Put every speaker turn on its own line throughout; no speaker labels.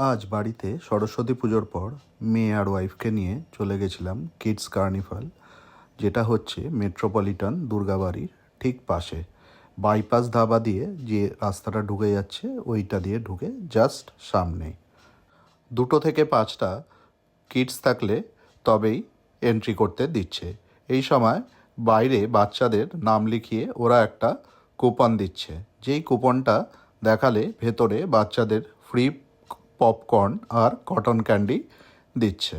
আজ বাড়িতে সরস্বতী পুজোর পর মেয়ে আর ওয়াইফকে নিয়ে চলে গেছিলাম কিডস কার্নিভাল, যেটা হচ্ছে মেট্রোপলিটন দুর্গাবাড়ির ঠিক পাশে। বাইপাস ধাবা দিয়ে যে রাস্তাটা ঢুকে যাচ্ছে ওইটা দিয়ে ঢুকে জাস্ট সামনে। 2টো থেকে 5টা কিডস থাকলে তবেই এন্ট্রি করতে দিচ্ছে। এই সময় বাইরে বাচ্চাদের নাম লিখিয়ে ওরা একটা কুপন দিচ্ছে, যেই কুপনটা দেখালে ভেতরে বাচ্চাদের ফ্রি পপকর্ন আর কটন ক্যান্ডি দিচ্ছে।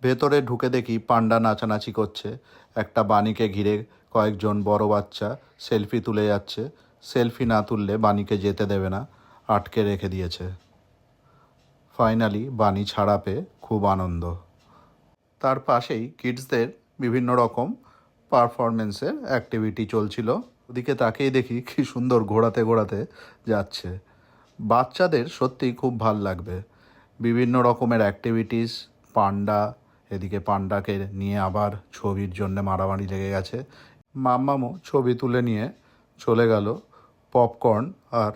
ভেতরে ঢুকে দেখি পান্ডা নাচানাচি করছে, একটা বাণীকে ঘিরে কয়েকজন বড় বাচ্চা সেলফি তুলে যাচ্ছে। সেলফি না তুললে বাণীকে যেতে দেবে না, আটকে রেখে দিয়েছে। ফাইনালি বাণী ছাড়া পেয়ে খুব আনন্দ। তার পাশেই কিডসদের বিভিন্ন রকম পারফরমেন্সের অ্যাক্টিভিটি চলছিল। ওদিকে তাকিয়ে দেখি কি সুন্দর ঘোরাতে ঘোরাতে যাচ্ছে। বাচ্চাদের সত্যিই খুব ভাল লাগবে। বিভিন্ন রকমের অ্যাক্টিভিটিস, পান্ডা, এদিকে পান্ডাকে নিয়ে আবার ছবির জন্য মারামারি লেগে গেছে। মাম্মামও ছবি তুলে নিয়ে চলে গেল পপকর্ন আর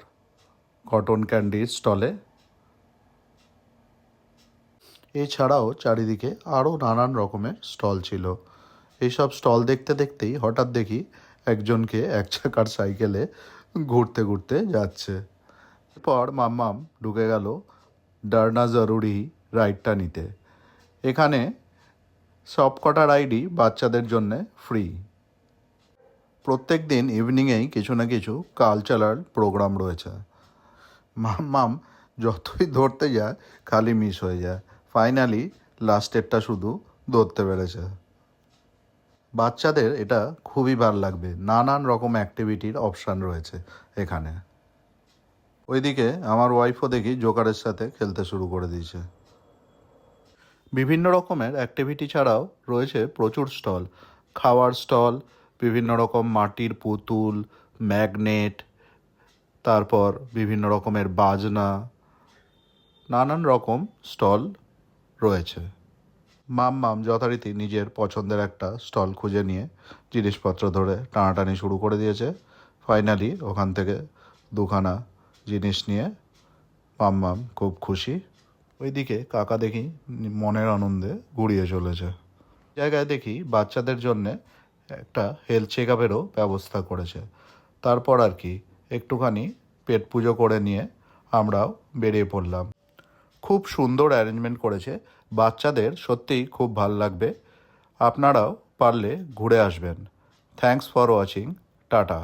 কটন ক্যান্ডির স্টলে। এছাড়াও চারিদিকে আরও নানান রকমের স্টল ছিল। এইসব স্টল দেখতে দেখতেই হঠাৎ দেখি একজনকে 1 চাকার সাইকেলে ঘুরতে ঘুরতে যাচ্ছে। এরপর মাম্মাম ঢুকে গেল ডারনা জরুরি রাইডটা নিতে। এখানে সবকটা রাইডই বাচ্চাদের জন্যে ফ্রি। প্রত্যেক দিন ইভিনিংয়েই কিছু না কিছু কালচারাল প্রোগ্রাম রয়েছে। মাম্মাম যতই ধরতে যায় খালি মিস হয়ে যায়। ফাইনালি লাস্টেরটা শুধু ধরতে পেরেছে। বাচ্চাদের এটা খুবই ভালো লাগবে, নানান রকম অ্যাক্টিভিটির অপশান রয়েছে এখানে। ওইদিকে আমার ওয়াইফও দেখি জোকারের সাথে খেলতে শুরু করে দিয়েছে। বিভিন্ন রকমের অ্যাক্টিভিটি ছাড়াও রয়েছে প্রচুর স্টল, খাওয়ার স্টল, বিভিন্ন রকম মাটির পুতুল, ম্যাগনেট, তারপর বিভিন্ন রকমের বাজনা, নানান রকম স্টল রয়েছে। মাম্মাম যথারীতি নিজের পছন্দের একটা স্টল খুঁজে নিয়ে জিনিসপত্র ধরে টানাটানি শুরু করে দিয়েছে। ফাইনালি ওখান থেকে 2খানা জিনিস নিয়ে মাম্মাম খুব খুশি। ওইদিকে কাকা দেখি মনের আনন্দে ঘুরিয়ে চলেছে। জায়গায় দেখি বাচ্চাদের জন্যে একটা হেলথ চেক আপেরও ব্যবস্থা করেছে। তারপর আর কি একটুখানি পেট পুজো করে নিয়ে আমরাও বেরিয়ে পড়লাম। খুব সুন্দর অ্যারেঞ্জমেন্ট করেছে, বাচ্চাদের সত্যিই খুব ভাল লাগবে। আপনারাও পারলে ঘুরে আসবেন। Thanks for watching. টাটা।